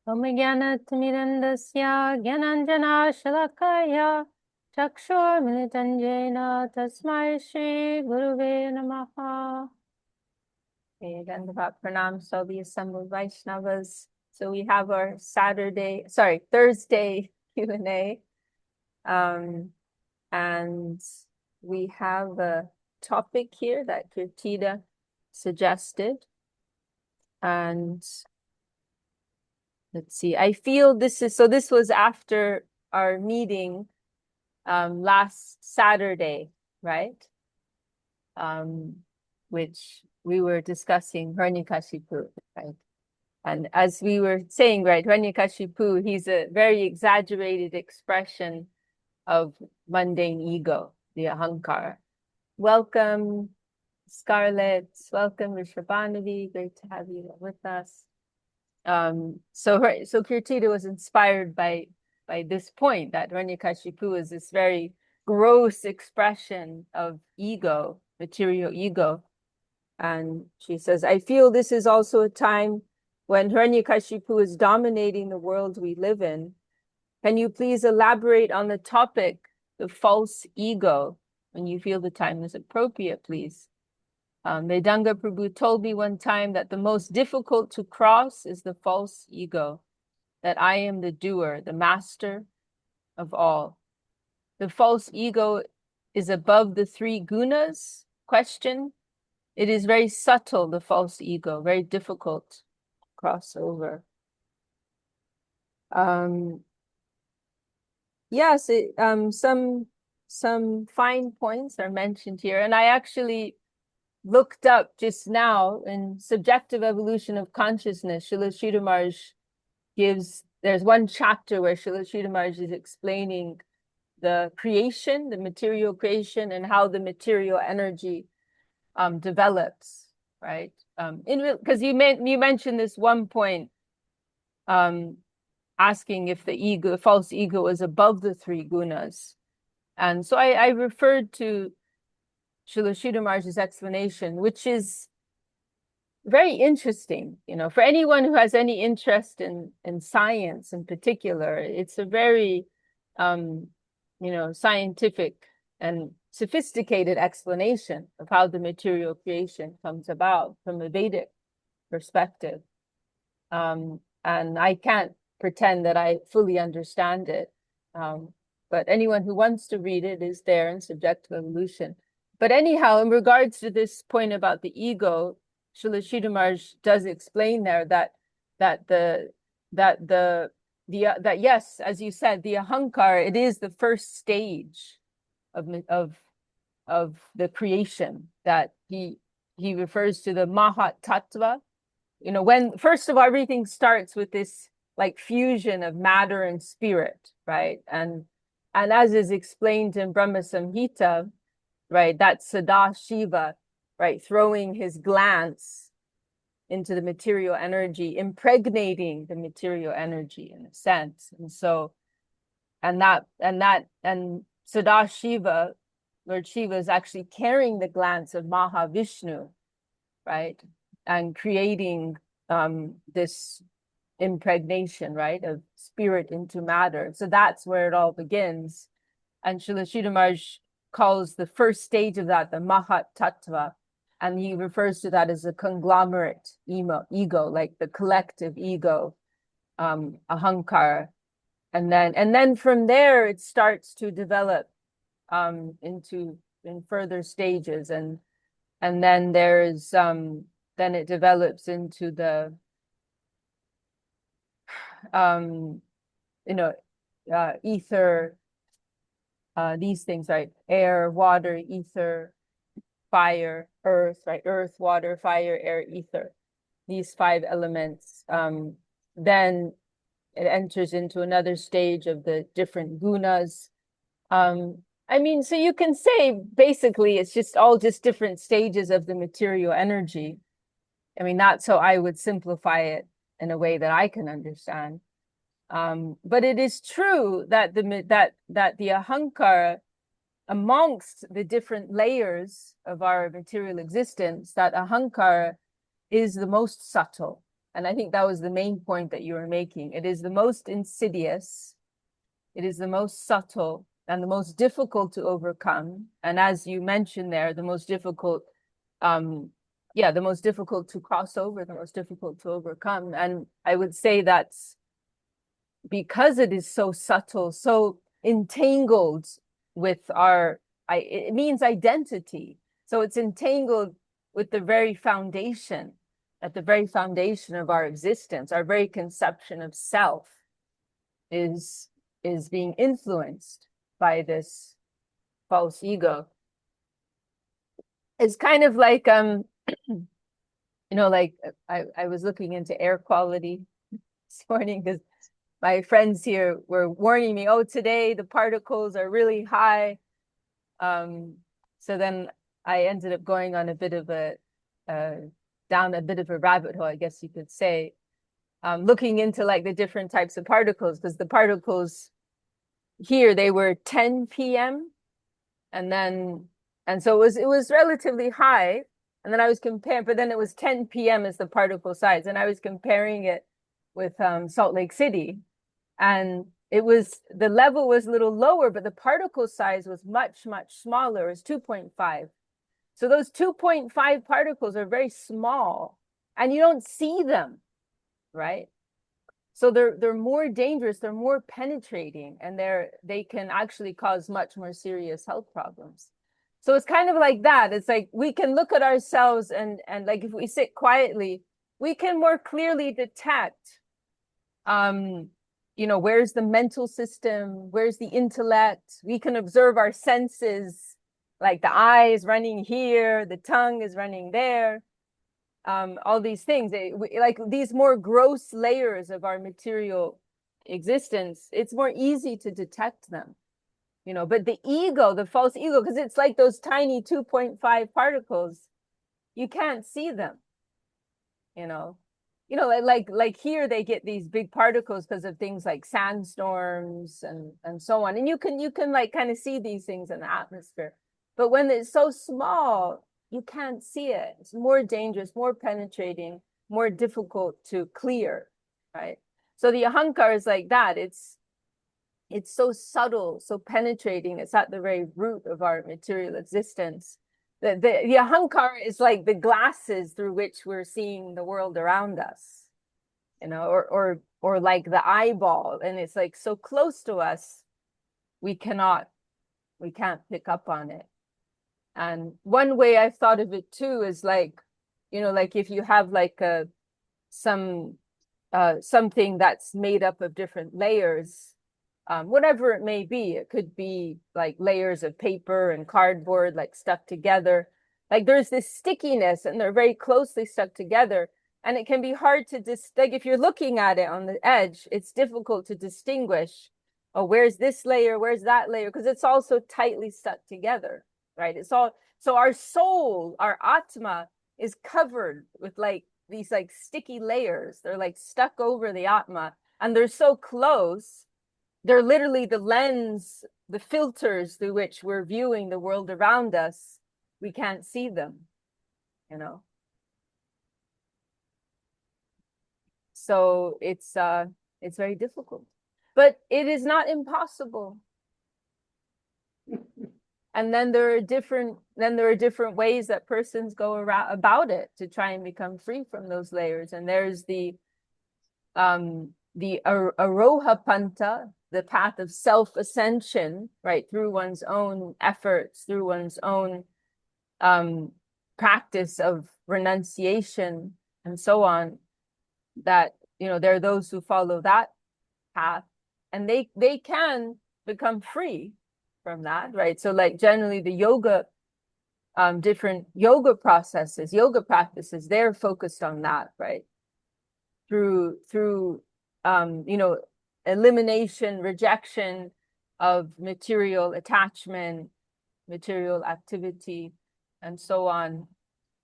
ओमज्ञानतिमिरन्दस्य ज्ञानाञ्जनाशलाकया चक्षुर्मिलितं येन तस्मै श्रीगुरुवे नमः. Dandavat pranam to all the assembled Vaishnavas. So we have our Thursday Q&A. And we have a topic here that Kirtida suggested. And let's see, I feel this was after our meeting last Saturday, right? Which we were discussing Hiranyakashipu, right? And as we were saying, right, Hiranyakashipu, he's a very exaggerated expression of mundane ego, the ahankara. Welcome, Scarlett. Welcome, Rishabhanavi. Great to have you with us. So Kirtida was inspired by this point that Hiranyakashipu is this very gross expression of ego, material ego. And she says, I feel this is also a time when Hiranyakashipu is dominating the world we live in. Can you please elaborate on the topic, the false ego, when you feel the time is appropriate, please? Vedanga Prabhu told me one time that the most difficult to cross is the false ego, that I am the doer, the master of all. The false ego is above the three gunas? Question. It is very subtle, the false ego, very difficult to cross over. Yes, some fine points are mentioned here, and I actually looked up just now in Subjective Evolution of Consciousness. Srila Sridhar Maharaj there's one chapter where Srila Sridhar Maharaj is explaining the creation, the material creation, and how the material energy develops, right? Because you mentioned this one point, asking if the false ego is above the three gunas. And so I referred to Srila Sridhar Maharaj's explanation, which is very interesting. For anyone who has any interest in science in particular, it's a very, scientific and sophisticated explanation of how the material creation comes about from a Vedic perspective. And I can't pretend that I fully understand it. But anyone who wants to read it is there in Subjective Evolution. But anyhow, in regards to this point about the ego, Srila Sridhar Maharaj does explain there that yes, as you said, the ahankara, it is the first stage of the creation, that he refers to the mahat tattva. When first of all, everything starts with this like fusion of matter and spirit, right? And as is explained in Brahma Samhita, right, that's Sadashiva, right, throwing his glance into the material energy, impregnating the material energy in a sense. And so, and Sadashiva, Lord Shiva, is actually carrying the glance of Mahavishnu, right, and creating this impregnation, right, of spirit into matter. So that's where it all begins. And Srila Sridhar Maharaj calls the first stage of that the Mahat Tattva, and he refers to that as a conglomerate ego, like the collective ego, ahankara. And then from there it starts to develop in further stages, and then there's then it develops into the ether, these things, right? Air, water, ether, fire, earth, right? Earth, water, fire, air, ether. These five elements. Then it enters into another stage of the different gunas. So you can say basically it's just all just different stages of the material energy. That's how I would simplify it in a way that I can understand. But it is true that the ahankara, amongst the different layers of our material existence, that ahankara is the most subtle, And I think that was the main point that you were making. It is the most insidious, it is the most subtle, and the most difficult to overcome. And as you mentioned there, the most difficult, the most difficult to cross over, the most difficult to overcome. And I would say that's because it is so subtle, so entangled with it means identity. So it's entangled with the very foundation, at the very foundation of our existence. Our very conception of self is being influenced by this false ego. It's kind of like like I was looking into air quality this morning because my friends here were warning me, oh, today the particles are really high. So then I ended up going on a bit of down a bit of a rabbit hole, I guess you could say, looking into like the different types of particles, because the particles here, they were 10 p.m. and so it was relatively high. And then I was comparing, but then it was 10 p.m. as the particle size. And I was comparing it with Salt Lake City. And the level was a little lower, but the particle size was much, much smaller. It was 2.5. So those 2.5 particles are very small and you don't see them, right? So they're more dangerous, they're more penetrating, and they can actually cause much more serious health problems. So it's kind of like that. It's like we can look at ourselves and like if we sit quietly, we can more clearly detect where's the mental system, where's the intellect. We can observe our senses, like the eye is running here, the tongue is running there. All these things, like these more gross layers of our material existence, it's more easy to detect them, but the ego, the false ego, because it's like those tiny 2.5 particles, you can't see them, like here they get these big particles because of things like sandstorms and so on, and you can like kind of see these things in the atmosphere, but when it's so small, you can't see it. It's more dangerous, more penetrating, more difficult to clear, right? So the ahankar is like that. It's so subtle, so penetrating. It's at the very root of our material existence. The ahankar is like the glasses through which we're seeing the world around us, or like the eyeball, and it's like so close to us, we can't pick up on it. And one way I've thought of it too is like, like if you have like something that's made up of different layers, whatever it may be, it could be like layers of paper and cardboard, like stuck together. Like there's this stickiness and they're very closely stuck together. And it can be hard to like if you're looking at it on the edge, it's difficult to distinguish, oh, where's this layer, where's that layer, because it's all so tightly stuck together. Right? So our soul, our atma, is covered with like these like sticky layers. They're like stuck over the atma, and they're so close. They're literally the lens, the filters through which we're viewing the world around us. We can't see them, So it's very difficult, but it is not impossible. And then there are different ways that persons go about it to try and become free from those layers. And there's the aroha panta, the path of self-ascension, right, through one's own efforts, through one's own practice of renunciation and so on, that there are those who follow that path, and they can become free from that, right? So like generally the yoga, different yoga processes, yoga practices, they're focused on that, right? Through elimination, rejection of material attachment, material activity, and so on.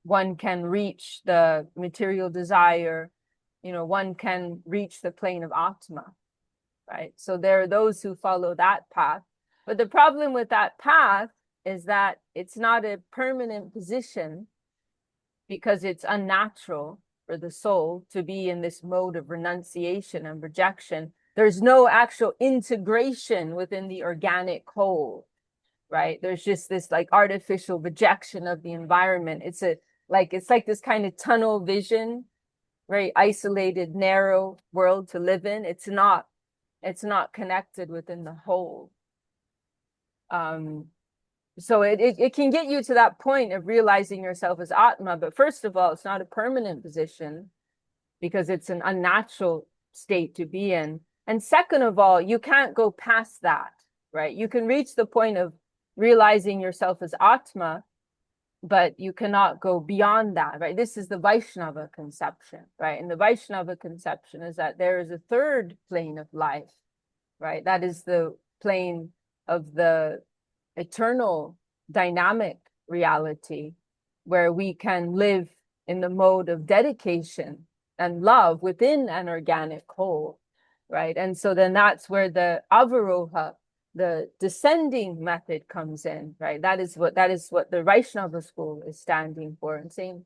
One can reach the material desire, one can reach the plane of Atma, right? So there are those who follow that path. But the problem with that path is that it's not a permanent position because it's unnatural. for the soul to be in this mode of renunciation and rejection. There's no actual integration within the organic whole, right? There's just this like artificial rejection of the environment. It's like this kind of tunnel vision, very isolated, narrow world to live in. It's not connected within the whole. So it can get you to that point of realizing yourself as Atma, but first of all, it's not a permanent position because it's an unnatural state to be in. And second of all, you can't go past that, right? You can reach the point of realizing yourself as Atma, but you cannot go beyond that, right? This is the Vaishnava conception, right? And the Vaishnava conception is that there is a third plane of life, right? That is the plane of the eternal dynamic reality where we can live in the mode of dedication and love within an organic whole, right? And so then that's where the avaroha, the descending method comes in, right? That is what the Vaishnava school is standing for, and saying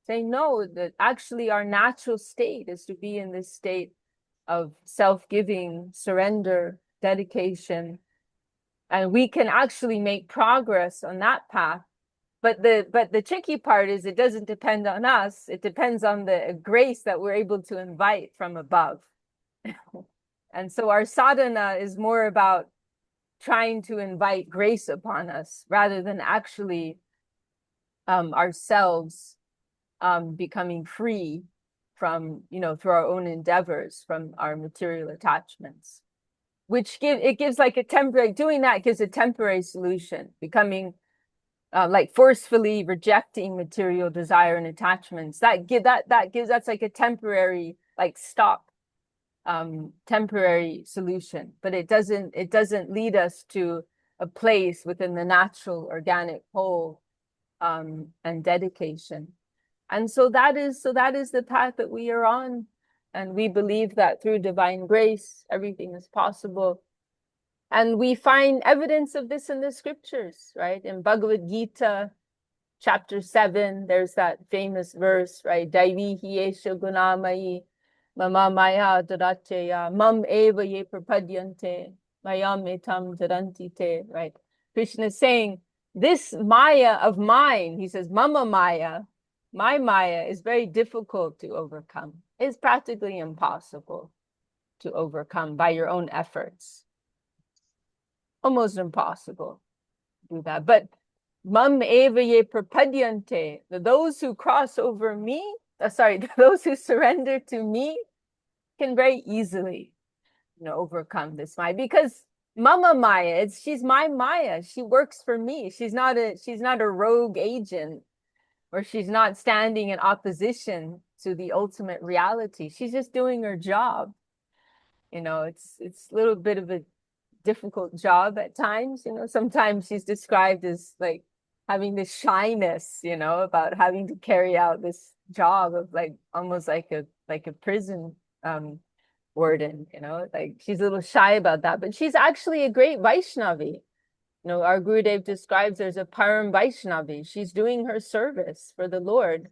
no, that actually our natural state is to be in this state of self-giving, surrender, dedication, and we can actually make progress on that path. But the tricky part is it doesn't depend on us. It depends on the grace that we're able to invite from above. And so our sadhana is more about trying to invite grace upon us rather than actually ourselves becoming free from, through our own endeavors, from our material attachments, which gives like a temporary, doing that gives a temporary solution, becoming like forcefully rejecting material desire and attachments. That's like a temporary, like stop, temporary solution, but it doesn't lead us to a place within the natural organic whole and dedication. And so that is the path that we are on. And we believe that through divine grace, everything is possible. And we find evidence of this in the scriptures, right? In Bhagavad Gita, chapter 7, there's that famous verse, right? Daivi hiesha gunamayi mama maya daracheya mam eva ye prapadyante mayam etam darantite, right? Krishna is saying, this Maya of mine, he says, mama Maya, my Maya is very difficult to overcome. It's practically impossible to overcome by your own efforts. Almost impossible to do that. But mam eva ye prapadyante, those who cross over me, those who surrender to me can very easily, overcome this Maya, because Mama Maya, she's my Maya. She works for me. She's not a rogue agent, or she's not standing in opposition to the ultimate reality. She's just doing her job. It's a little bit of a difficult job at times. Sometimes she's described as like having this shyness, about having to carry out this job of like almost like a prison warden, like she's a little shy about that, but she's actually a great Vaishnavi. Our Gurudev describes her as a Param Vaishnavi. She's doing her service for the Lord,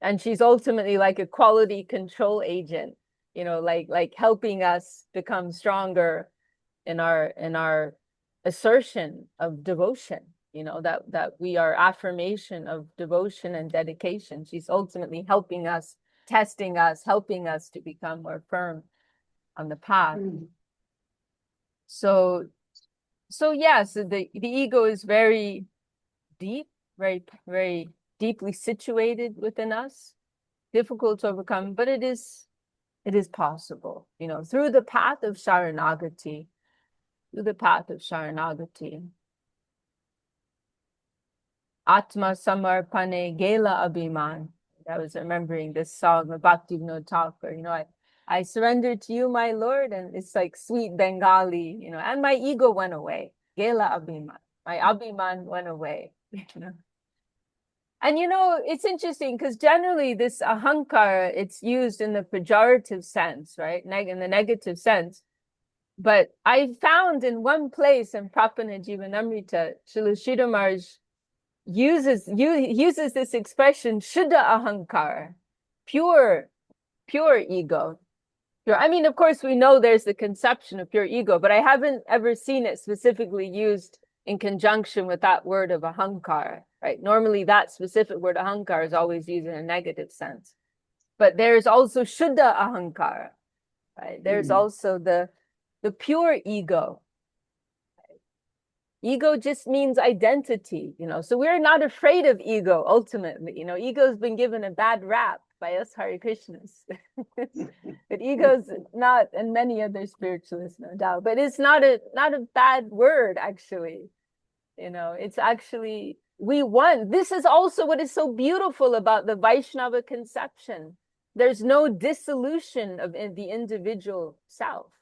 and she's ultimately like a quality control agent, like helping us become stronger in our assertion of devotion, that we are affirmation of devotion and dedication. She's ultimately helping us, testing us, helping us to become more firm on the path. So yes, the ego is very deep, very, very deeply situated within us, difficult to overcome, but it is possible, through the path of Sharanagati, Atma Samarpane Gela Abhiman. I was remembering this song of Bhakti Vinod Thakur, I surrendered to you, my Lord, and it's like sweet Bengali, and my ego went away. Gela Abhiman. My Abhiman went away, And it's interesting because generally this ahankara, it's used in the pejorative sense, right? In the negative sense. But I found in one place in Prapana Jivanamrita, Srila Sridhar Maharaj uses this expression, Shuddha Ahankara, pure ego. I mean, of course, we know there's the conception of pure ego, but I haven't ever seen it specifically used in conjunction with that word of ahankara, right? Normally, that specific word ahankara is always used in a negative sense. But there's also shuddha ahankara, right? There's also the pure ego. Ego just means identity, so we're not afraid of ego ultimately. Ego's been given a bad rap by us Hare Krishnas. But ego's not, and many other spiritualists, no doubt, but it's not a bad word, actually. It's actually, this is also what is so beautiful about the Vaishnava conception. There's no dissolution of the individual self,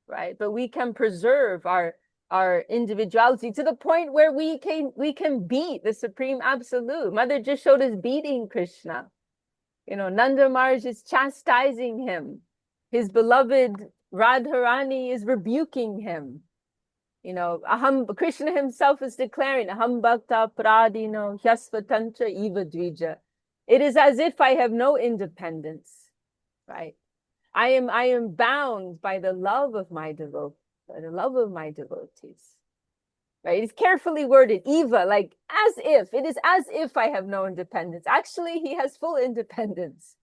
right? But we can preserve our individuality to the point where we can beat the Supreme Absolute. Mother just showed us beating Krishna. Nanda Maharaj is chastising him. His beloved Radharani is rebuking him. Krishna himself is declaring, Aham bhakta pradino hyasvatantra eva dvija. It is as if I have no independence, right? I am bound by the love of my devotees. Right? It's carefully worded, Eva, like it is as if I have no independence. Actually, he has full independence,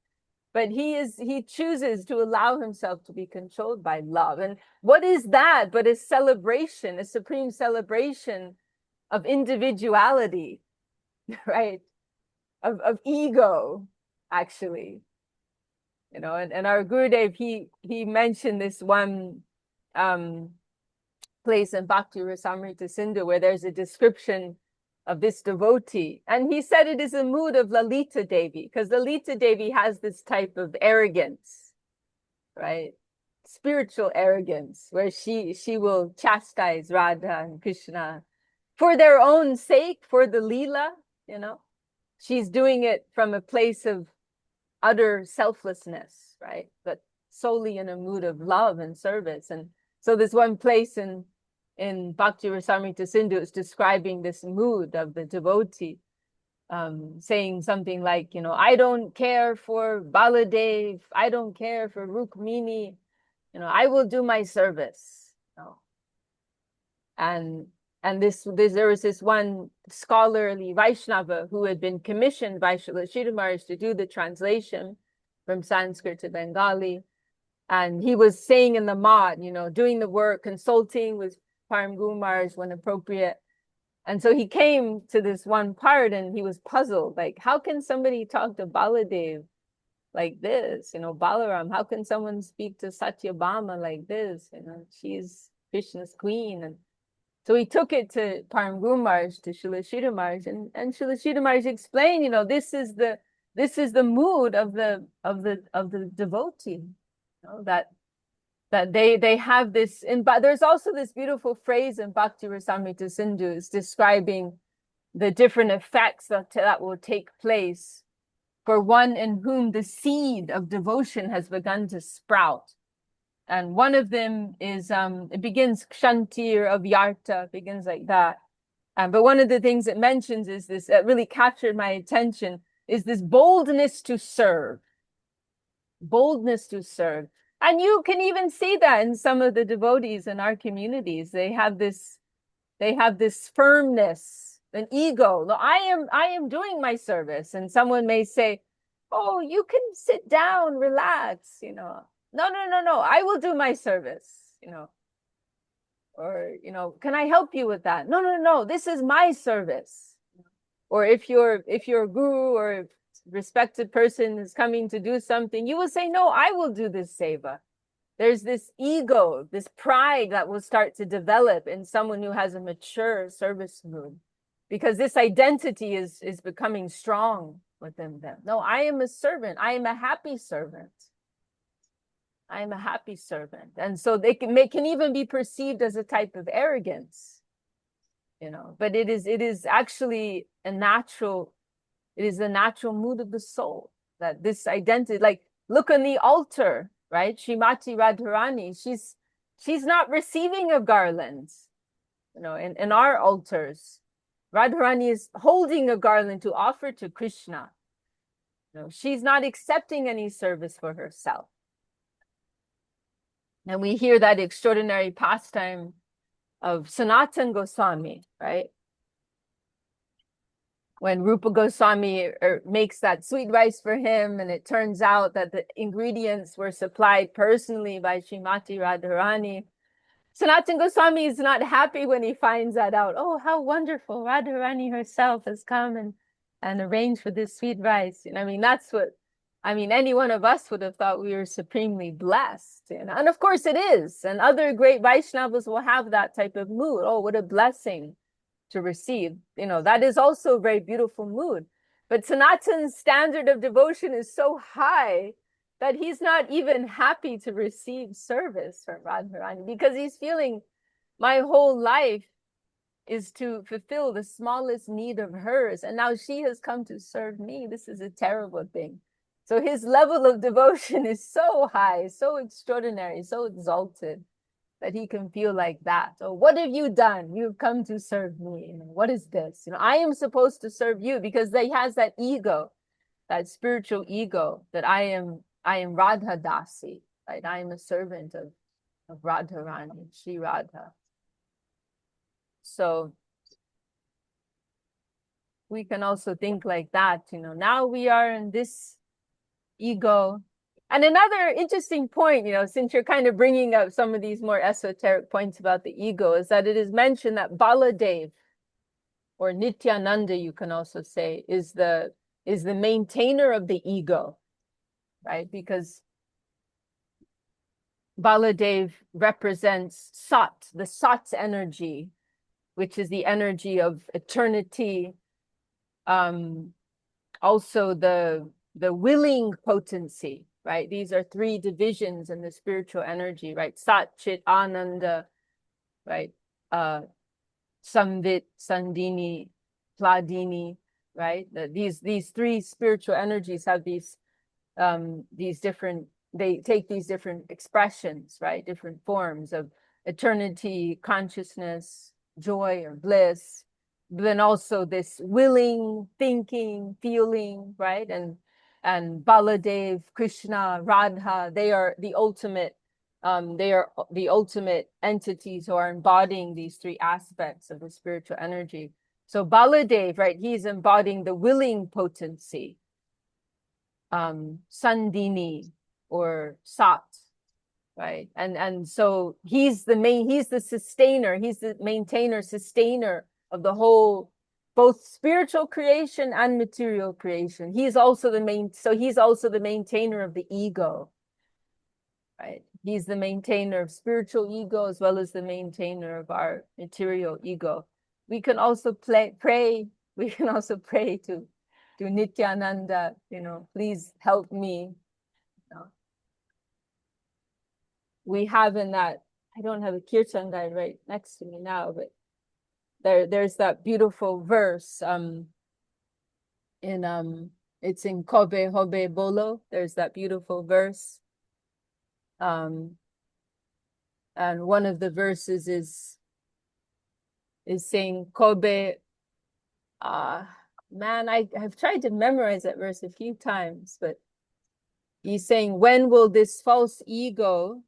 but he chooses to allow himself to be controlled by love. And what is that but a celebration, a supreme celebration of individuality, right? Of ego, actually. And our Gurudev, he mentioned this one place in Bhakti Rasamrita Sindhu where there's a description of this devotee. And he said it is a mood of Lalita Devi, because Lalita Devi has this type of arrogance, right? Spiritual arrogance, where she will chastise Radha and Krishna for their own sake, for the Leela, She's doing it from a place of utter selflessness, right? But solely in a mood of love and service. And so this one place in Bhakti Rasamrita Sindhu is describing this mood of the devotee, saying something like, I don't care for Baladev, I don't care for Rukmini, I will do my service. And there was this one scholarly Vaishnava who had been commissioned by Srila Sridhar Maharaj to do the translation from Sanskrit to Bengali. And he was saying in the Maad, doing the work, consulting with Param Guru Maharaj when appropriate. And so he came to this one part and he was puzzled, like, how can somebody talk to Baladev like this? Balaram, how can someone speak to Satyabhama like this? She's Krishna's queen. And so he took it to Param Guru Maharaj, to Srila Sridhar Maharaj, and Srila Sridhar Maharaj explained, this is the mood of the devotee, that they have this. But there's also this beautiful phrase in Bhakti Rasamrita Sindhu is describing the different effects that will take place for one in whom the seed of devotion has begun to sprout. And one of them is, it begins Kshantir of Yarta, begins like that. But one of the things it mentions is this, that really captured my attention, is this boldness to serve. Boldness to serve. And you can even see that in some of the devotees in our communities. They have this firmness, an ego. No, I am doing my service. And someone may say, oh, you can sit down, relax, No, I will do my service, or, can I help you with that? No, this is my service. Or if your guru or respected person is coming to do something, you will say, no, I will do this seva. There's this ego, this pride that will start to develop in someone who has a mature service mood, because this identity is becoming strong within them. No, I am a servant. I am a happy servant. I am a happy servant. And so they can even be perceived as a type of arrogance, but it is actually the natural mood of the soul, that this identity, like, look on the altar, right? Srimati Radharani, she's not receiving a garland, in our altars. Radharani is holding a garland to offer to Krishna. You know, she's not accepting any service for herself. And we hear that extraordinary pastime of Sanatan Goswami, right? When Rupa Goswami makes that sweet rice for him, and it turns out that the ingredients were supplied personally by Srimati Radharani. Sanatan Goswami is not happy when he finds that out. Oh, how wonderful. Radharani herself has come and arranged for this sweet rice. You know, I mean, that's what, I mean, any one of us would have thought we were supremely blessed. You know? And of course it is. And other great Vaishnavas will have that type of mood. Oh, what a blessing to receive. You know, that is also a very beautiful mood. But Sanatan's standard of devotion is so high that he's not even happy to receive service from Radharani, because he's feeling, my whole life is to fulfill the smallest need of hers, and now she has come to serve me. This is a terrible thing. So his level of devotion is so high, so extraordinary, so exalted, that he can feel like that. Oh, what have you done? You've come to serve me. You know, what is this? You know, I am supposed to serve you, because he has that ego, that spiritual ego, that I am Radha Dasi, right? I am a servant of Radharani, Shri Radha. So we can also think like that, you know, now we are in this ego. And another interesting point, you know, since you're kind of bringing up some of these more esoteric points about the ego, is that it is mentioned that Baladev, or Nityananda, you can also say, is the maintainer of the ego, right? Because Baladev represents Sat, the Sat's energy, which is the energy of eternity. Also the willing potency, right? These are three divisions in the spiritual energy, right? Sat, Chit, Ananda, right? Samvit, Sandini, Pladini, right? These three spiritual energies have these different, they take these different expressions, right? Different forms of eternity, consciousness, joy or bliss, but then also this willing, thinking, feeling, right? And Baladev, Krishna, Radha, they are the ultimate entities who are embodying these three aspects of the spiritual energy. So Baladev, right, he's embodying the willing potency, Sandini or Sat, right? And so he's the sustainer, he's the maintainer, sustainer of the whole, both spiritual creation and material creation. He's also the maintainer of the ego, right? He's the maintainer of spiritual ego as well as the maintainer of our material ego. We can also pray. We can also pray to Nityananda, you know, please help me. You know. We have in that, I don't have a kirtan guide right next to me now, but there's that beautiful verse it's in Kobe Hobe Bolo. There's that beautiful verse. And one of the verses is saying Kobe, man, I've tried to memorize that verse a few times, but he's saying, when will this false ego,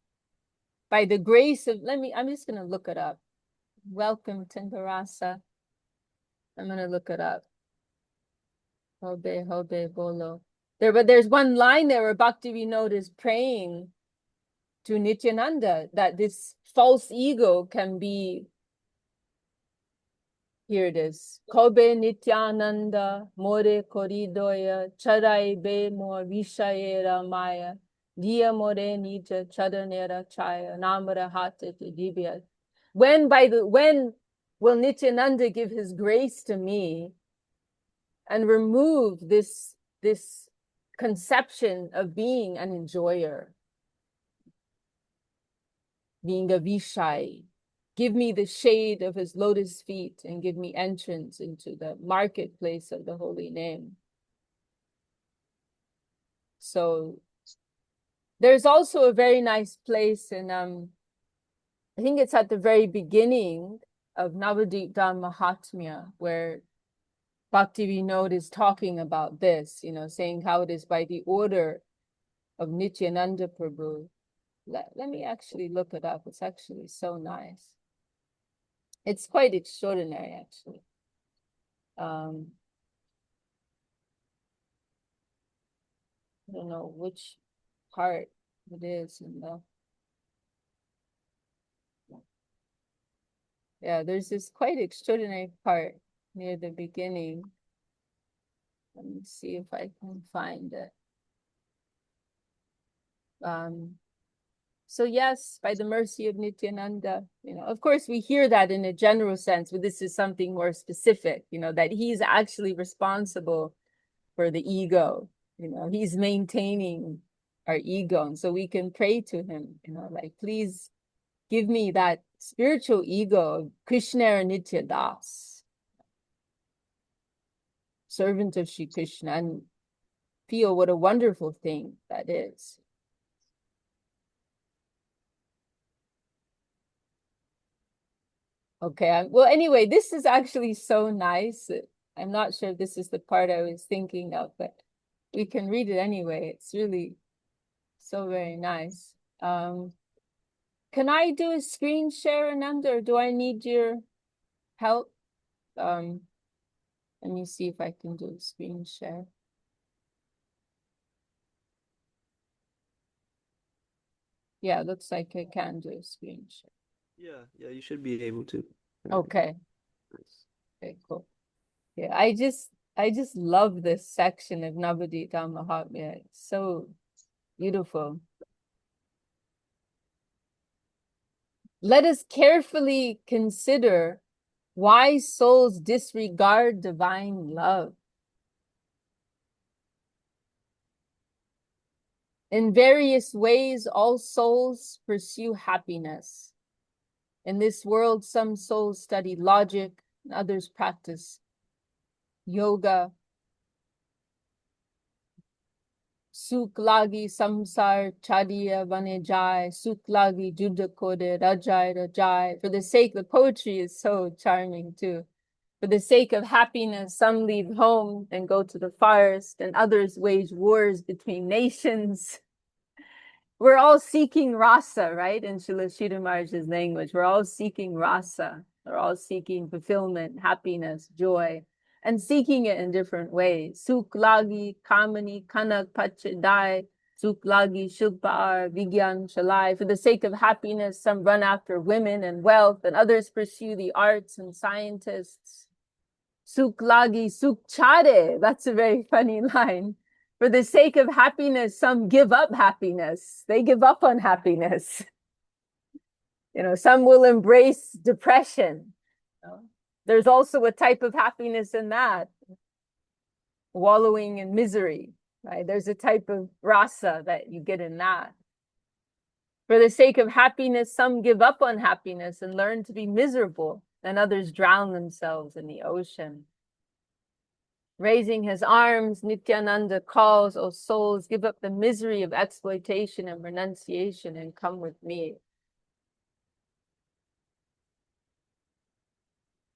by the grace of, I'm just going to look it up. Welcome, Timbarasa. I'm going to look it up. Hobe, Hobe, Bolo. But there's one line there where Bhakti Vinod is praying to Nityananda that this false ego can be, here it is. Kobe Nityananda more koridoya charai be more vishayera maya diya more nija chadanera chaya namara hate divya. When will Nityananda give his grace to me and remove this conception of being an enjoyer, being a Vishai? Give me the shade of his lotus feet and give me entrance into the marketplace of the holy name. So there's also a very nice place in, I think it's at the very beginning of Navadip Dan Mahatmya, where Bhakti Vinod is talking about this, saying how it is by the order of Nityananda Prabhu. Let me actually look it up. It's actually so nice. It's quite extraordinary, actually. I don't know which part it is in the. Yeah, there's this quite extraordinary part near the beginning. Let me see if I can find it. So yes, by the mercy of Nityananda, of course we hear that in a general sense, but this is something more specific, that he's actually responsible for the ego, he's maintaining our ego. And so we can pray to him, like, please give me that spiritual ego of Krishna or Nitya Das, servant of Shri Krishna, and feel what a wonderful thing that is. Okay, well, anyway, this is actually so nice. I'm not sure if this is the part I was thinking of, but we can read it anyway. It's really so very nice. Can I do a screen share, Ananda, or do I need your help? Let me see if I can do a screen share. Yeah, it looks like I can do a screen share. Yeah, you should be able to. Okay. Nice. Okay, cool. Yeah, I just love this section of Navadita Mahatmya. It's so beautiful. Let us carefully consider why souls disregard divine love. In various ways, all souls pursue happiness. In this world, some souls study logic, and others practice yoga. Sukh lagi samsar chadiya bane jai, sukh lagi juda kode rajai rajai. For the sake, the poetry is so charming too. For the sake of happiness, some leave home and go to the forest, and others wage wars between nations. We're all seeking rasa, right? In Srila Sridhar Maharaj's language, we're all seeking rasa. We're all seeking fulfillment, happiness, joy, and seeking it in different ways. Sukh lagi, kamani, kanak, pachadai, sukh lagi, shilpar, vigyan, shalai. For the sake of happiness, some run after women and wealth, and others pursue the arts and scientists. Sukh lagi, sukh chade. That's a very funny line. For the sake of happiness, some give up happiness. They give up on happiness. Some will embrace depression. There's also a type of happiness in that, wallowing in misery, right? There's a type of rasa that you get in that. For the sake of happiness, some give up on happiness and learn to be miserable, and others drown themselves in the ocean. Raising his arms, Nityananda calls, O souls, give up the misery of exploitation and renunciation and come with me.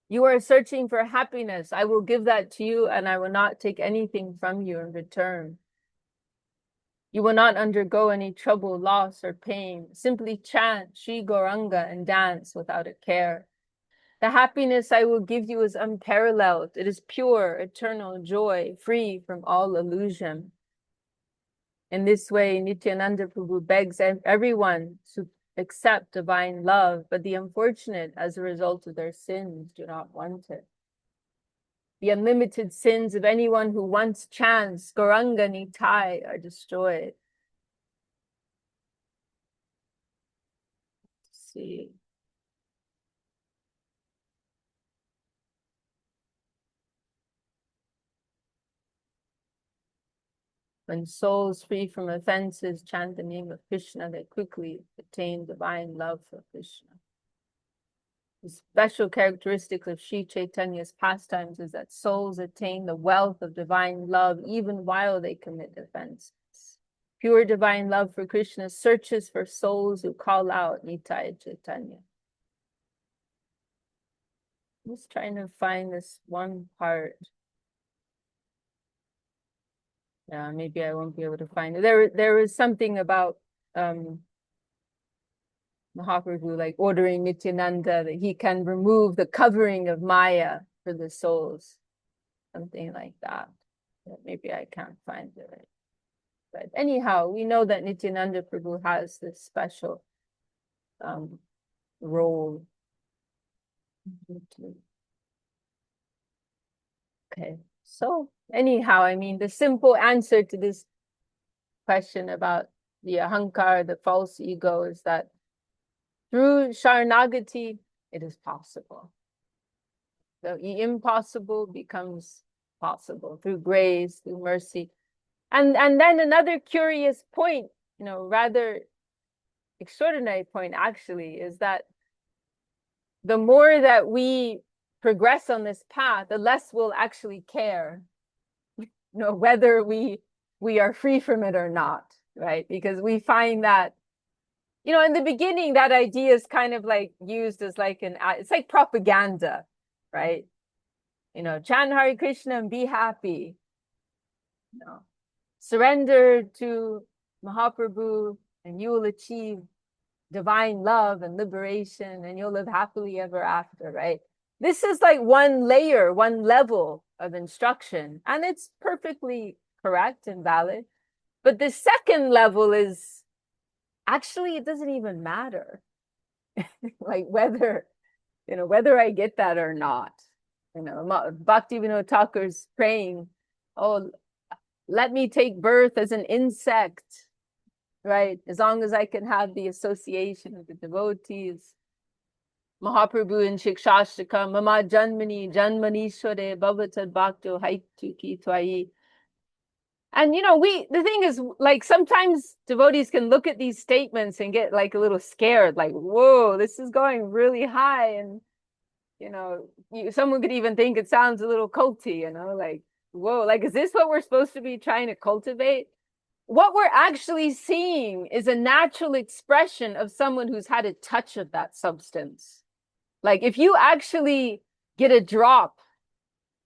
You are searching for happiness. I will give that to you, and I will not take anything from you in return. You will not undergo any trouble, loss, or pain. Simply chant Sri Gauranga and dance without a care. The happiness I will give you is unparalleled. It is pure, eternal joy, free from all illusion. In this way, Nityananda Prabhu begs everyone to accept divine love, but the unfortunate, as a result of their sins, do not want it. The unlimited sins of anyone who once chants Gauranga Nitai are destroyed. Let's see. When souls free from offenses chant the name of Krishna, they quickly attain divine love for Krishna. The special characteristic of Sri Chaitanya's pastimes is that souls attain the wealth of divine love even while they commit offenses. Pure divine love for Krishna searches for souls who call out Nitai Chaitanya. I'm just trying to find this one part. Yeah, maybe I won't be able to find it. There was something about Mahaprabhu like ordering Nityananda that he can remove the covering of Maya for the souls, something like that. But maybe I can't find it. Right. But anyhow, we know that Nityananda Prabhu has this special um, role. Okay, so anyhow, I mean, the simple answer to this question about the ahankar, the false ego, is that through Sharanagati, it is possible. The impossible becomes possible through grace, through mercy. And then another curious point, rather extraordinary point actually, is that the more that we progress on this path, the less we'll actually care, whether we are free from it or not, right? Because we find that, in the beginning, that idea is kind of like used as like it's like propaganda, right? Chant Hare Krishna and be happy. Surrender to Mahaprabhu and you will achieve divine love and liberation and you'll live happily ever after, right? This is like one layer, one level of instruction, and it's perfectly correct and valid. But the second level is actually, it doesn't even matter. Like whether I get that or not. Bhaktivinoda Thakur's praying, oh, let me take birth as an insect, right? As long as I can have the association of the devotees. Mahaprabhu in Shikshashtaka, Mama Janmani, Janmanishware, Bhavatad Bhakto, Haituki Twai. And the thing is, like, sometimes devotees can look at these statements and get like a little scared, like, whoa, this is going really high. And someone could even think it sounds a little culty, like, whoa, like, is this what we're supposed to be trying to cultivate? What we're actually seeing is a natural expression of someone who's had a touch of that substance. Like, if you actually get a drop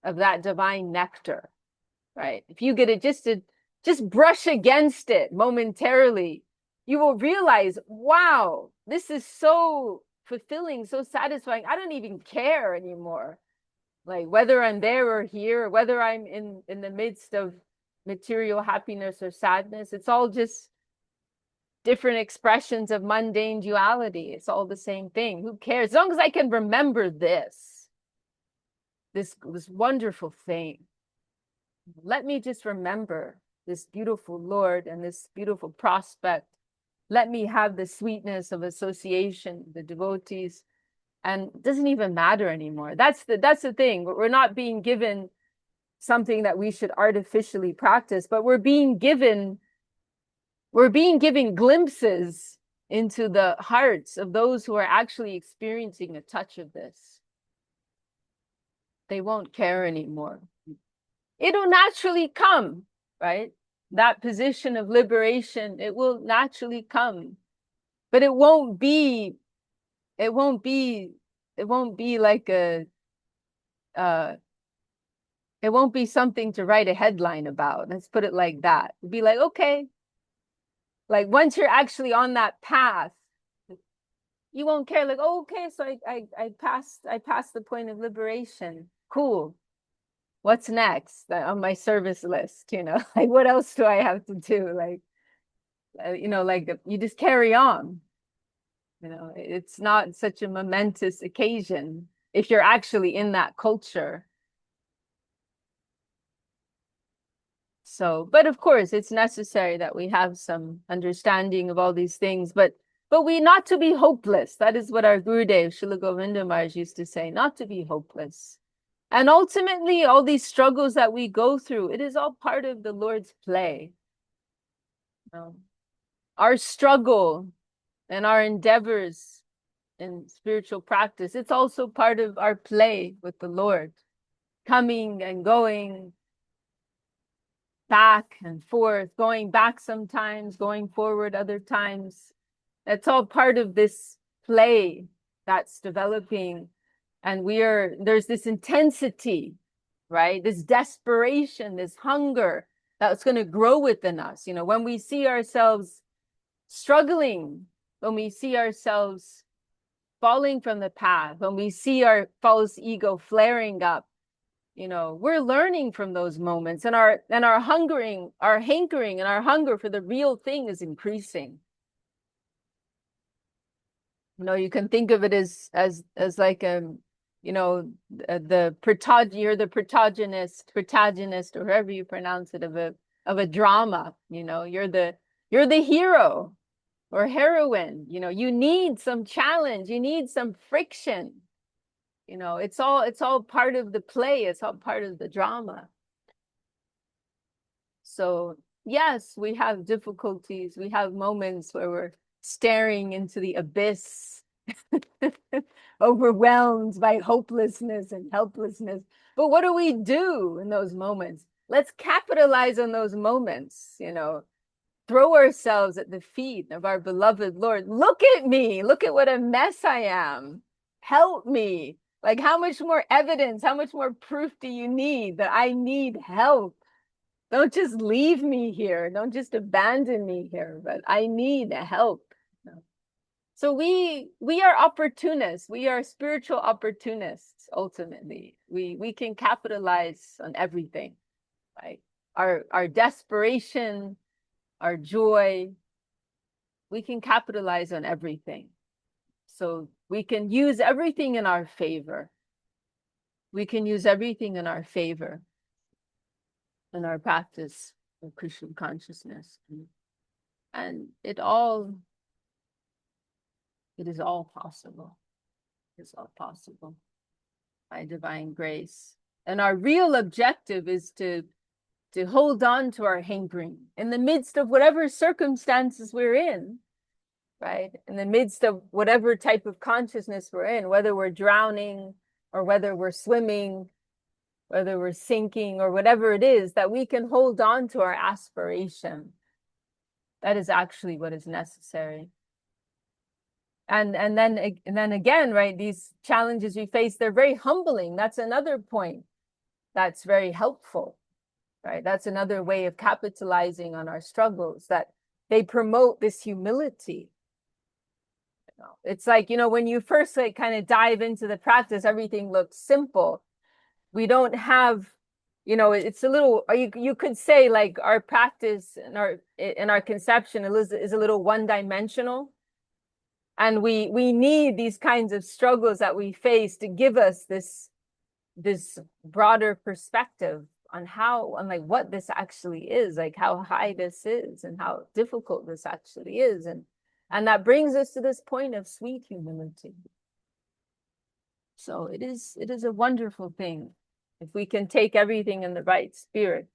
of that divine nectar, right? If you get it just brush against it momentarily, you will realize, wow, this is so fulfilling, so satisfying. I don't even care anymore. Like whether I'm there or here, or whether I'm in the midst of material happiness or sadness, it's all just different expressions of mundane duality. It's all the same thing. Who cares? As long as I can remember this wonderful thing. Let me just remember this beautiful Lord and this beautiful prospect. Let me have the sweetness of association, the devotees, and it doesn't even matter anymore. That's the thing. We're not being given something that we should artificially practice, but we're being given glimpses into the hearts of those who are actually experiencing a touch of this. They won't care anymore. It'll naturally come, right? That position of liberation, it will naturally come, but it won't be like it won't be something to write a headline about. Let's put it like that. It'd be like, okay, like once you're actually on that path, you won't care. Like, oh, okay, so I passed the point of liberation. Cool. What's next on my service list? Like what else do I have to do? Like, like you just carry on. It's not such a momentous occasion if you're actually in that culture. So, but of course, it's necessary that we have some understanding of all these things, but we not to be hopeless. That is what our Gurudev, Srila Govinda Maharaj, used to say, not to be hopeless. And ultimately, all these struggles that we go through, it is all part of the Lord's play. Our struggle and our endeavors in spiritual practice, it's also part of our play with the Lord, coming and going, back and forth, going back sometimes, going forward other times. That's all part of this play that's developing. And there's this intensity, right? This desperation, this hunger that's going to grow within us. You know, when we see ourselves struggling, when we see ourselves falling from the path, when we see our false ego flaring up, you know, we're learning from those moments, and our hankering and our hunger for the real thing is increasing. You know, you can think of it as like you know, you're the protagonist, or however you pronounce it, of a drama. You know, you're the hero or heroine. You know, you need some challenge, you need some friction. You know, it's all part of the play, it's all part of the drama. So yes, we have difficulties, we have moments where we're staring into the abyss, overwhelmed by hopelessness and helplessness. But what do we do in those moments? Let's capitalize on those moments, you know, throw ourselves at the feet of our beloved Lord. Look at me, look at what a mess I am. Help me. Like, how much more evidence, how much more proof do you need that I need help? Don't just leave me here. Don't just abandon me here, but I need help. So we are opportunists. We are spiritual opportunists. Ultimately, we can capitalize on everything, right? Our desperation, our joy. We can capitalize on everything. So we can use everything in our favor. We can use everything in our favor in our practice of Christian consciousness, and it is all possible. It's all possible by divine grace. And our real objective is to hold on to our hankering in the midst of whatever circumstances we're in, right? In the midst of whatever type of consciousness we're in, whether we're drowning or whether we're swimming, whether we're sinking or whatever it is, that we can hold on to our aspiration. That is actually what is necessary. And then again, right, these challenges we face, they're very humbling. That's another point that's very helpful, right? That's another way of capitalizing on our struggles, that they promote this humility. You know, it's like, you know, when you first like kind of dive into the practice, everything looks simple. We don't have, you know, it's a little, you could say like our practice and our conception is a little one-dimensional. And we need these kinds of struggles that we face to give us this broader perspective on like what this actually is, like how high this is and how difficult this actually is. And that brings us to this point of sweet humility. So it is a wonderful thing. If we can take everything in the right spirit,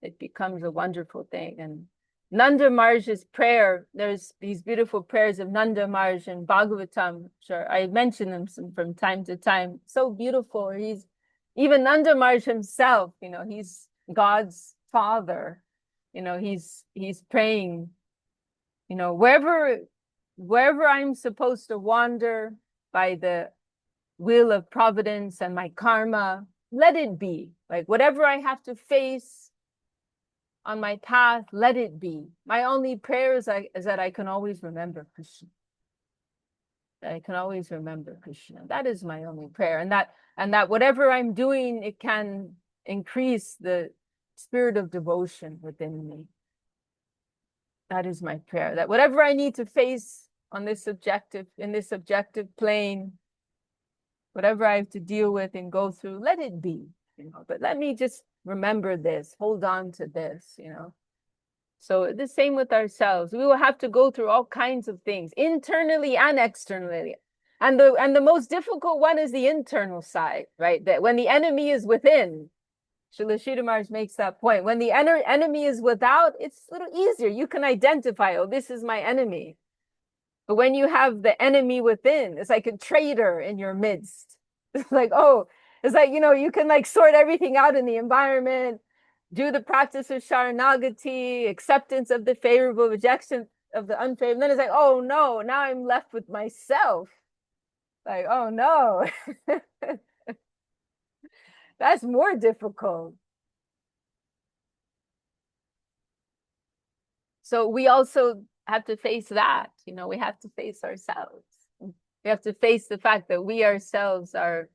it becomes a wonderful thing. And Nanda Maharaj's prayer, there's these beautiful prayers of Nanda Maharaj in Bhagavatam. Sure, I mention them from time to time. So beautiful. Even Nanda Maharaj himself, you know, he's God's father. You know, he's praying, you know, wherever I'm supposed to wander by the will of providence and my karma, let it be. Like whatever I have to face on my path, let it be. My only prayer is that I can always remember Krishna. That I can always remember Krishna. That is my only prayer. And that whatever I'm doing, it can increase the spirit of devotion within me. That is my prayer. That whatever I need to face in this subjective plane, whatever I have to deal with and go through, let it be. You know, but let me just remember this, hold on to this, you know. So the same with ourselves. We will have to go through all kinds of things, internally and externally. And the most difficult one is the internal side, right? That when the enemy is within, Srila Sridhar Maharaj makes that point. When the enemy is without, it's a little easier. You can identify, oh, this is my enemy. But when you have the enemy within, it's like a traitor in your midst. It's like, oh, it's like, you know, you can like sort everything out in the environment, do the practice of Sharanagati, acceptance of the favorable, rejection of the unfavorable. And then it's like, oh no, now I'm left with myself. Like, oh no. That's more difficult. So we also have to face that, you know, we have to face ourselves. We have to face the fact that we ourselves are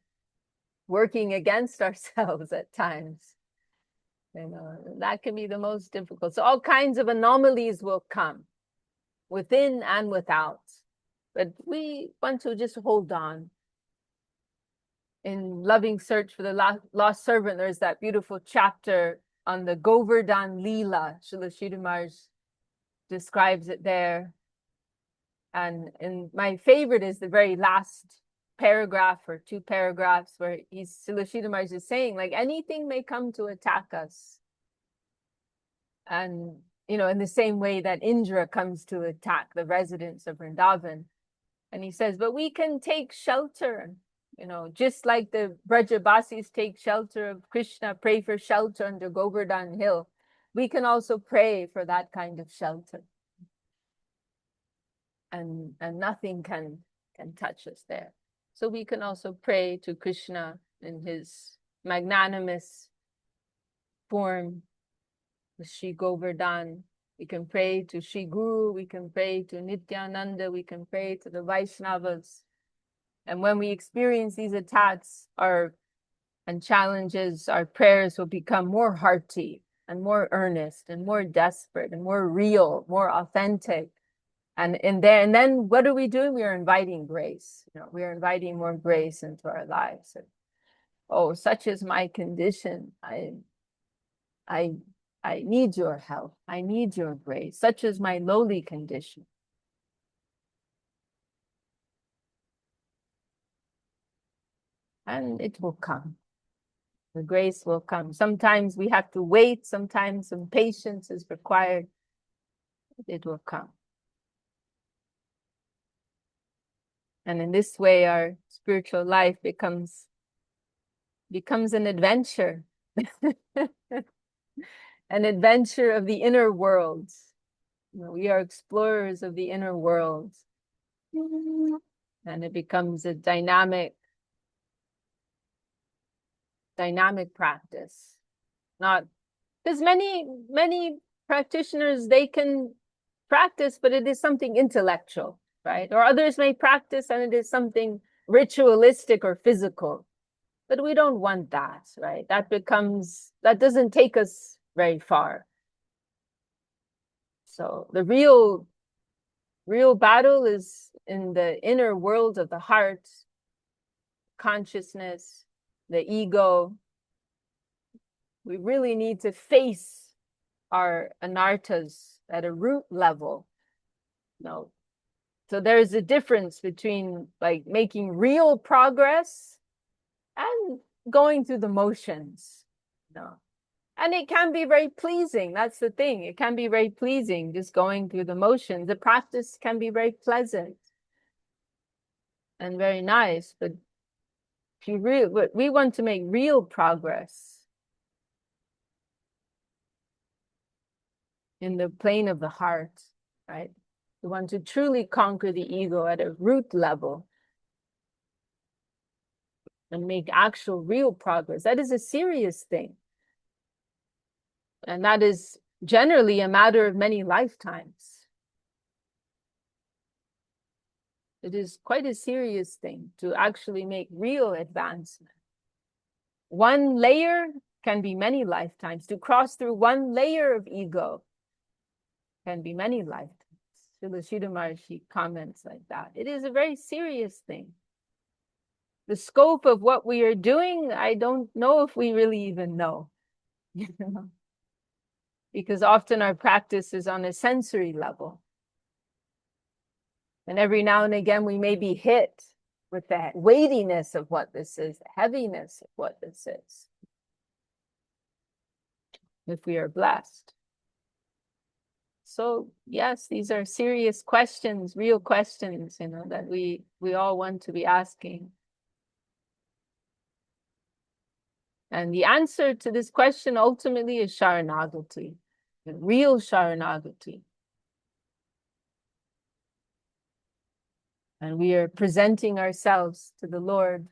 working against ourselves at times. You know, that can be the most difficult. So all kinds of anomalies will come within and without. But we want to just hold on. In Loving Search for the Lost Servant, there's that beautiful chapter on the Govardhan Leela. Srila Sridhar Maharaj describes it there. And my favorite is the very last paragraph or two paragraphs where Srila Sridhar Maharaj is saying, like, anything may come to attack us. And, you know, in the same way that Indra comes to attack the residents of Vrindavan. And he says, but we can take shelter, you know, just like the Brajabasis take shelter of Krishna, pray for shelter under Govardhan Hill. We can also pray for that kind of shelter. And nothing can touch us there. So we can also pray to Krishna in his magnanimous form, the Sri Govardhan. We can pray to Sri Guru, we can pray to Nityananda, we can pray to the Vaishnavas. And when we experience these attacks and challenges, our prayers will become more hearty and more earnest and more desperate and more real, more authentic. And then what are we doing? We are inviting grace. You know, we are inviting more grace into our lives. And, oh, such is my condition. I need your help. I need your grace. Such is my lowly condition. And it will come. The grace will come. Sometimes we have to wait. Sometimes some patience is required. It will come. And in this way, our spiritual life becomes an adventure. An adventure of the inner world. You know, we are explorers of the inner world. And it becomes a dynamic practice. Not because many practitioners, they can practice, but it is something intellectual, right? Or others may practice and it is something ritualistic or physical. But we don't want that, right? That doesn't take us very far. So the real battle is in the inner world of the heart, consciousness, the ego. We really need to face our anarthas at a root level. No. So there's a difference between like making real progress and going through the motions. No. And it can be very pleasing. That's the thing. It can be very pleasing just going through the motions. The practice can be very pleasant and very nice. But if we want to make real progress in the plane of the heart, right? We want to truly conquer the ego at a root level and make actual real progress. That is a serious thing. And that is generally a matter of many lifetimes. It is quite a serious thing to actually make real advancement. One layer can be many lifetimes. To cross through one layer of ego can be many lifetimes. Srila Sridhar Maharaj comments like that. It is a very serious thing. The scope of what we are doing, I don't know if we really even know. You know? Because often our practice is on a sensory level. And every now and again, we may be hit with the weightiness of what this is, the heaviness of what this is, if we are blessed. So yes, these are serious questions, real questions, you know, that we all want to be asking. And the answer to this question ultimately is Sharanagati, real Sharanagati. And we are presenting ourselves to the Lord.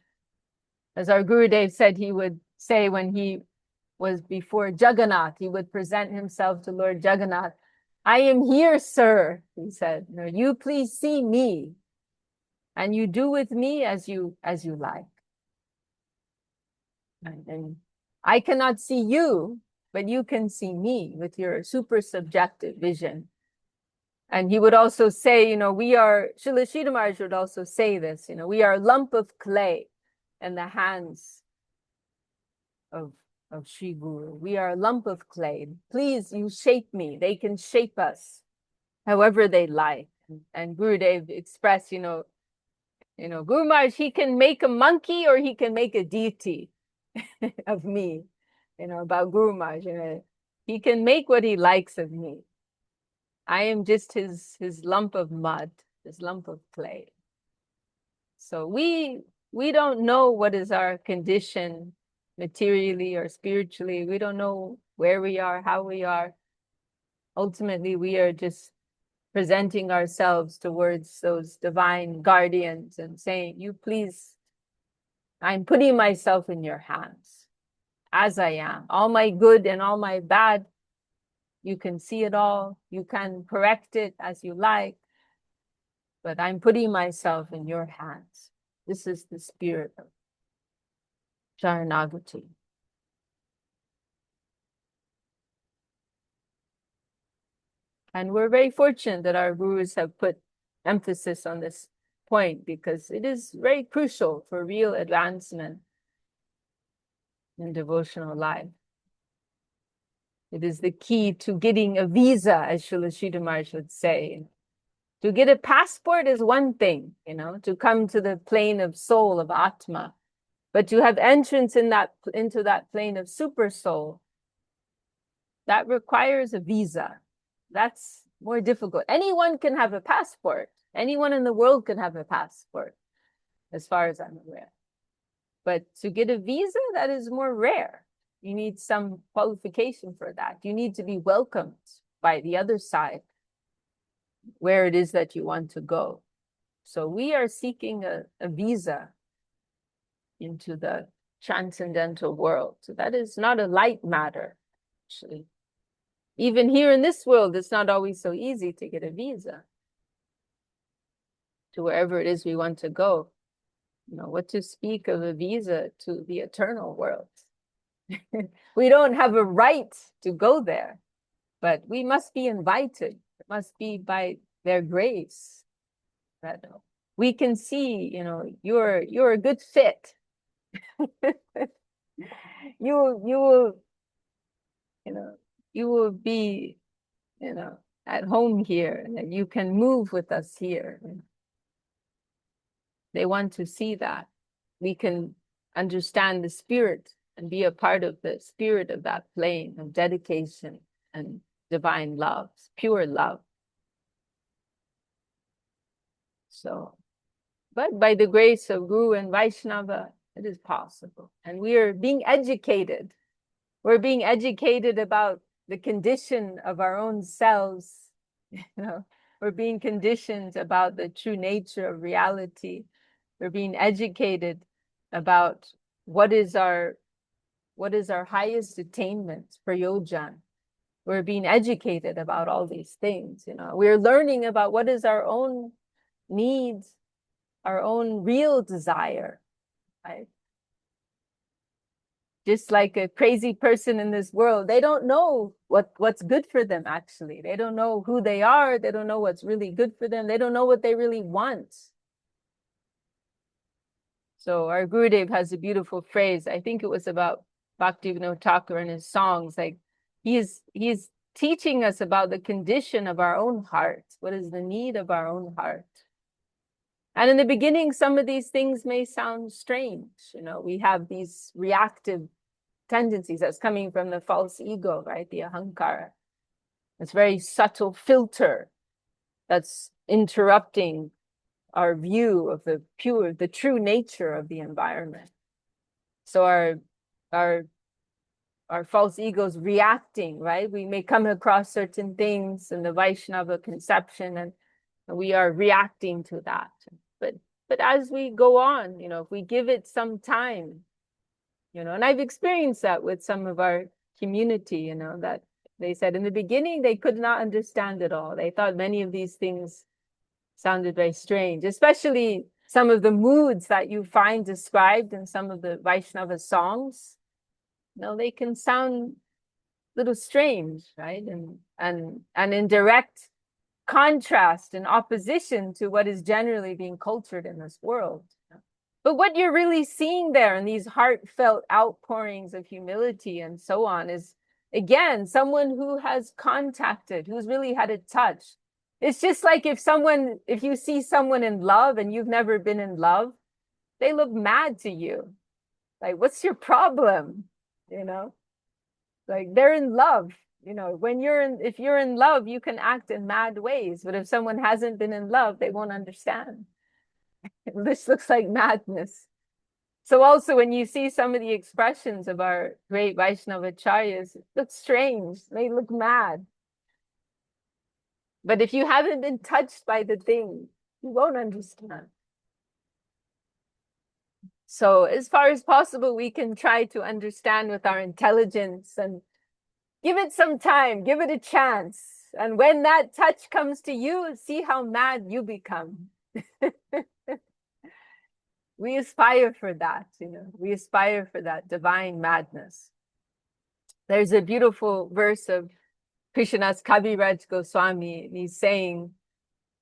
As our Gurudev said, he would say when he was before Jagannath, he would present himself to Lord Jagannath. I am here, sir, he said. No, you please see me, and you do with me as you like. And I cannot see you, but you can see me with your super subjective vision. And he would also say, we are, Srila Sridhar Maharaj would also say this, we are a lump of clay in the hands of, of Sri Guru. We are a lump of clay. Please, you shape me. They can shape us however they like. And Gurudev expressed, Guru Maharaj, he can make a monkey or he can make a deity of me, about Guru Maharaj. He can make what he likes of me. I am just his lump of mud, his lump of clay. So we don't know what is our condition materially or spiritually. We don't know where we are, how we are. Ultimately, we are just presenting ourselves towards those divine guardians and saying, you please, I'm putting myself in your hands as I am. All my good and all my bad, you can see it all. You can correct it as you like. But I'm putting myself in your hands. This is the spirit of Sharanagati. And we're very fortunate that our gurus have put emphasis on this point because it is very crucial for real advancement in devotional life. It is the key to getting a visa, as Srila Sridhar Maharaj would say. To get a passport is one thing, to come to the plane of soul, of Atma. But to have entrance into that plane of super soul, that requires a visa. That's more difficult. Anyone can have a passport. Anyone in the world can have a passport, as far as I'm aware. But to get a visa, that is more rare. You need some qualification for that. You need to be welcomed by the other side, where it is that you want to go. So we are seeking a visa into the transcendental world. So that is not a light matter, actually. Even here in this world, it's not always so easy to get a visa to wherever it is we want to go. What to speak of a visa to the eternal world. We don't have a right to go there, but we must be invited. It must be by their grace that we can see, you're a good fit. you will be, at home here, and you can move with us here. They want to see that we can understand the spirit and be a part of the spirit of that plane of dedication and divine love, pure love. So, but by the grace of Guru and Vaishnava, it is possible. And we are being educated. We're being educated about the condition of our own selves. We're being conditioned about the true nature of reality. We're being educated about what is our highest attainment for yojan. We're being educated about all these things. We're learning about what is our own needs, our own real desire, right? Just like a crazy person in this world, they don't know what's good for them, actually. They don't know who they are. They don't know what's really good for them. They don't know what they really want. So our Gurudev has a beautiful phrase. I think it was about Bhaktivinoda Thakur and his songs. Like he's teaching us about the condition of our own heart. What is the need of our own heart? And in the beginning, some of these things may sound strange. We have these reactive tendencies that's coming from the false ego, right? The ahankara. It's a very subtle filter that's interrupting our view of the true nature of the environment. So our false ego's reacting, right? We may come across certain things in the Vaishnava conception, and we are reacting to that. But as we go on, if we give it some time, and I've experienced that with some of our community, that They said in the beginning they could not understand it all. They thought many of these things sounded very strange, especially some of the moods that you find described in some of the Vaishnava songs. They can sound a little strange, right? And in direct contrast and opposition to what is generally being cultured in this world. But what you're really seeing there in these heartfelt outpourings of humility and so on is, again, someone who has contacted, who's really had a touch. It's just like if you see someone in love and you've never been in love, they look mad to you. Like, what's your problem? Like they're in love. If you're in love, you can act in mad ways. But if someone hasn't been in love, they won't understand. This looks like madness. So also when you see some of the expressions of our great Vaishnava acharyas, it looks strange. They look mad. But if you haven't been touched by the thing, you won't understand. So as far as possible, we can try to understand with our intelligence and give it some time, give it a chance. And when that touch comes to you, see how mad you become. We aspire for that, we aspire for that divine madness. There's a beautiful verse of Krishnadas Kaviraj Goswami, and he's saying,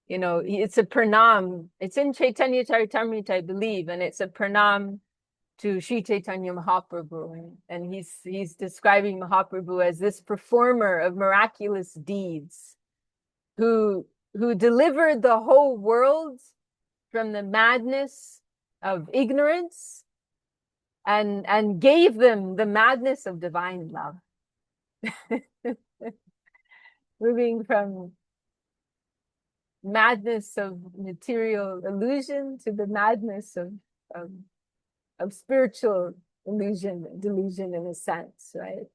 it's a pranam. It's in Chaitanya Charitamrita, I believe, and it's a pranam to Sri Chaitanya Mahaprabhu. And he's describing Mahaprabhu as this performer of miraculous deeds who delivered the whole world from the madness of ignorance and gave them the madness of divine love. Moving from madness of material illusion to the madness of spiritual delusion in a sense, right?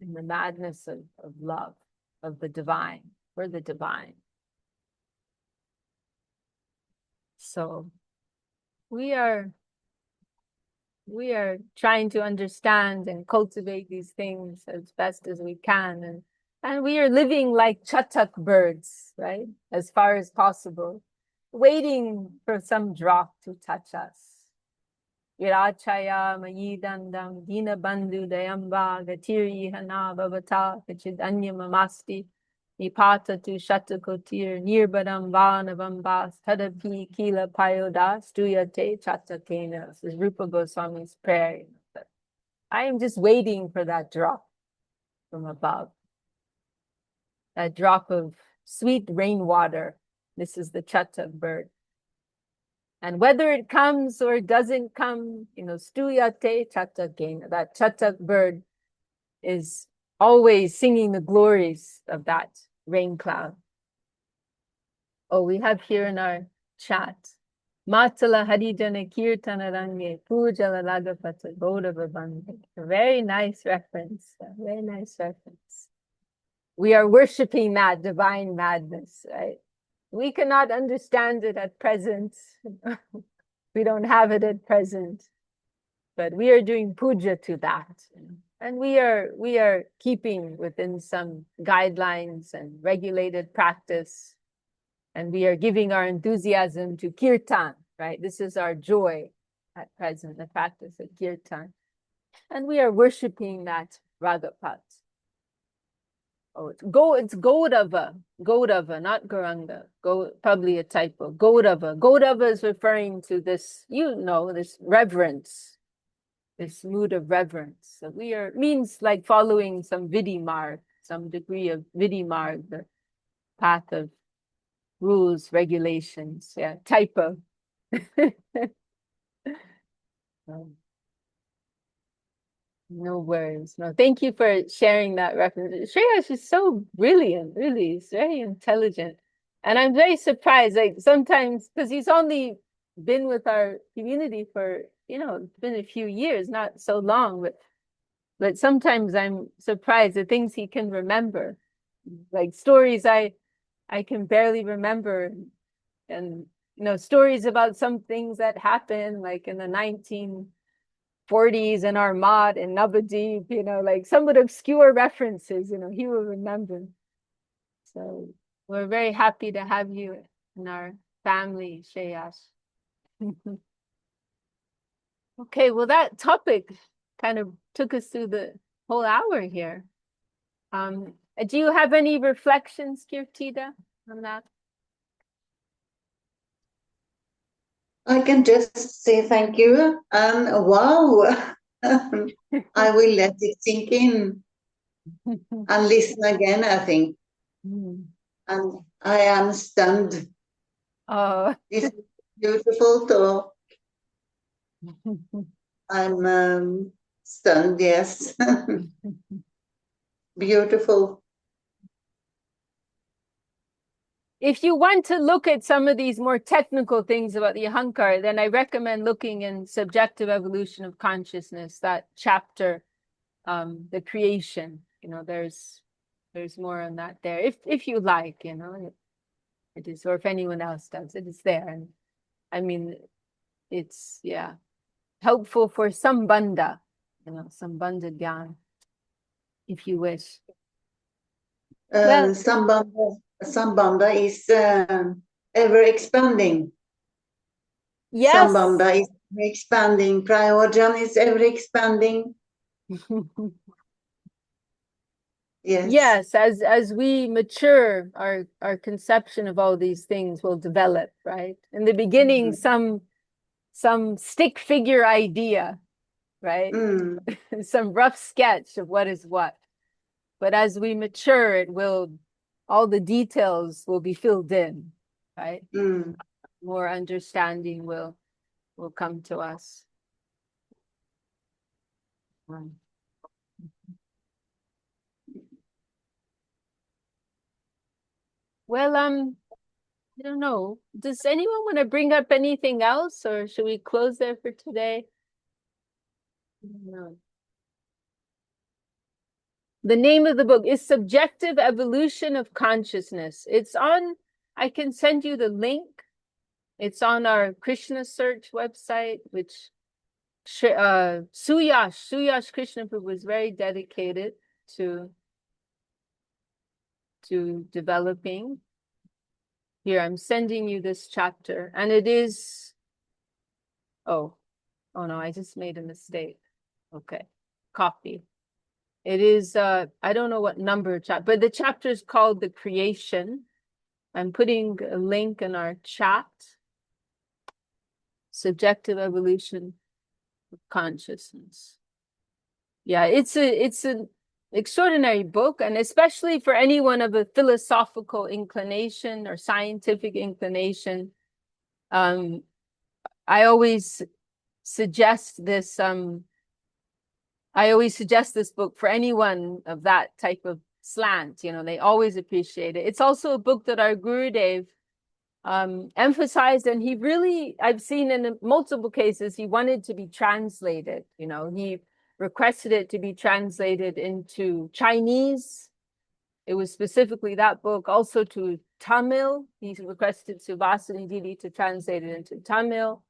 In the madness of love, of the divine, for the divine. So we are trying to understand and cultivate these things as best as we can. And we are living like chatak birds, right? As far as possible, waiting for some drop to touch us. Virachaya mayidandam dina bandhu dayamba gatiri hana bhavata kachidanya mamasti nipata tu shatakotir nirbadam vanavambas tadapi kila payoda stuyate chatakena. This is Rupa Goswami's prayer. I am just waiting for that drop from above. That drop of sweet rainwater. This is the chatak bird. And whether it comes or it doesn't come, stuyate chatakena. That chatak bird is always singing the glories of that rain cloud. Oh, we have here in our chat, Matala Harijana Kirtana Range Pujala Lagapata Bodhava Bandhe. A very nice reference. A very nice reference. We are worshiping that divine madness, right? We cannot understand it at present. We don't have it at present. But we are doing puja to that. And we are keeping within some guidelines and regulated practice. And we are giving our enthusiasm to kirtan, right? This is our joy at present, the practice of kirtan. And we are worshiping that Ragapat. Oh, it's Gaudava, not Gauranga. Probably a typo. Gaudava. Gaudava is referring to this, this reverence, this mood of reverence. So means like following some Vidimarg, some degree of Vidimarg, the path of rules, regulations. Yeah, typo. No worries. No, thank you for sharing that reference. Shreya is so brilliant, really. He's very intelligent. And I'm very surprised, like sometimes, because he's only been with our community for, it's been a few years, not so long, but sometimes I'm surprised the things he can remember. Like stories I can barely remember. And, stories about some things that happened like in the 40s and Armat and Navadip, like some of the obscure references, he will remember. So we're very happy to have you in our family, Shreyash. Okay, well, that topic kind of took us through the whole hour here. Do you have any reflections, Kirtida, on that? I can just say thank you and wow. I will let it sink in and listen again, I think. And I am stunned. Oh. It's beautiful talk. I'm stunned, yes. Beautiful. If you want to look at some of these more technical things about the Ahankar, then I recommend looking in Subjective Evolution of Consciousness, that chapter, the creation. There's more on that there. If you like, it is, or if anyone else does, it is there. And I mean, it's helpful for Sambandha, Sambandha Dhyan, if you wish. Well, Sambandha is ever expanding. Yes. Sambandha is ever expanding. Prayojan is ever expanding. Yes, as we mature, our conception of all these things will develop, right? In the beginning, some stick figure idea, right? Some rough sketch of what is what. But as we mature, all the details will be filled in, right? More understanding will come to us. Well, I don't know. Does anyone want to bring up anything else, or should we close there for today? No. The name of the book is Subjective Evolution of Consciousness. I can send you the link. It's on our Krishna Search website, which Suyash Krishna Prabhu was very dedicated to developing. Here, I'm sending you this chapter, and it is, oh no, I just made a mistake. Okay, copy. It is, I don't know what number chapter, but the chapter is called The Creation. I'm putting a link in our chat. Subjective Evolution of Consciousness. Yeah, it's an extraordinary book, and especially for anyone of a philosophical inclination or scientific inclination. I always suggest this book for anyone of that type of slant. They always appreciate it. It's also a book that our Gurudev emphasized, and I've seen in multiple cases, he wanted to be translated. He requested it to be translated into Chinese. It was specifically that book, also to Tamil. He requested Subhasini Didi to translate it into Tamil.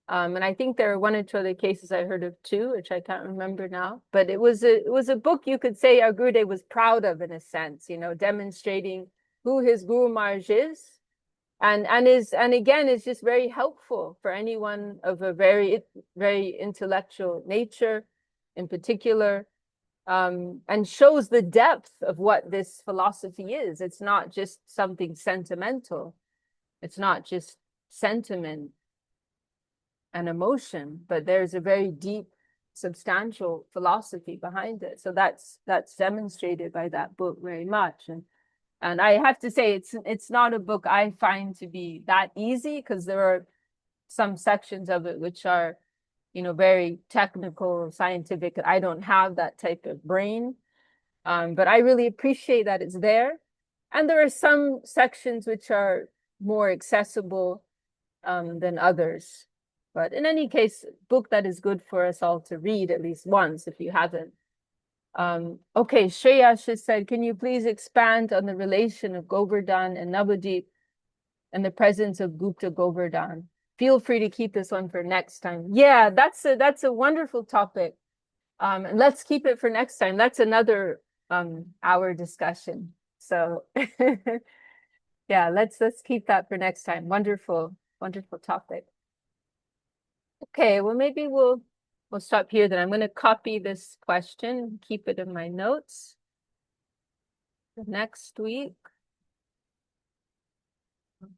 And I think there are one or two other cases I heard of too, which I can't remember now. But it was a book you could say our Gurudev was proud of, in a sense, demonstrating who his Guru Maharaj is. And again, it's just very helpful for anyone of a very, very intellectual nature in particular, and shows the depth of what this philosophy is. It's not just something sentimental. It's not just sentiment and emotion, but there's a very deep, substantial philosophy behind it. So that's demonstrated by that book very much. And I have to say, it's not a book I find to be that easy, because there are some sections of it which are, very technical, scientific. I don't have that type of brain, but I really appreciate that it's there. And there are some sections which are more accessible than others. But in any case, book that is good for us all to read at least once if you haven't. Okay, Shreya just said, can you please expand on the relation of Govardhan and Navadip and the presence of Gupta Govardhan? feel free to keep this one for next time. Yeah, that's a wonderful topic. And let's keep it for next time. That's another hour discussion. So yeah, let's keep that for next time. Wonderful, wonderful topic. Okay, well maybe we'll stop here then. I'm going to copy this question, keep it in my notes for next week.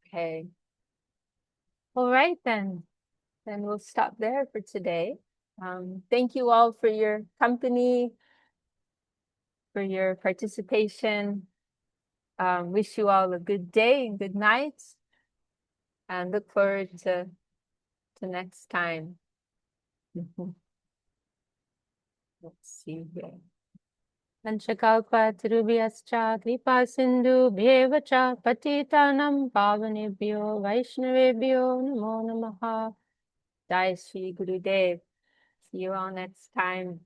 Okay. All right then. Then we'll stop there for today. Thank you all for your company, for your participation. Wish you all a good day and good night, and look forward to next time. Let's see here. Panchakalpatarubhyascha kripa sindhubhyev cha patitanam pavanebhyo vaishnavebhyo namo namaha. Jai Shri Gurudev. See you all next time.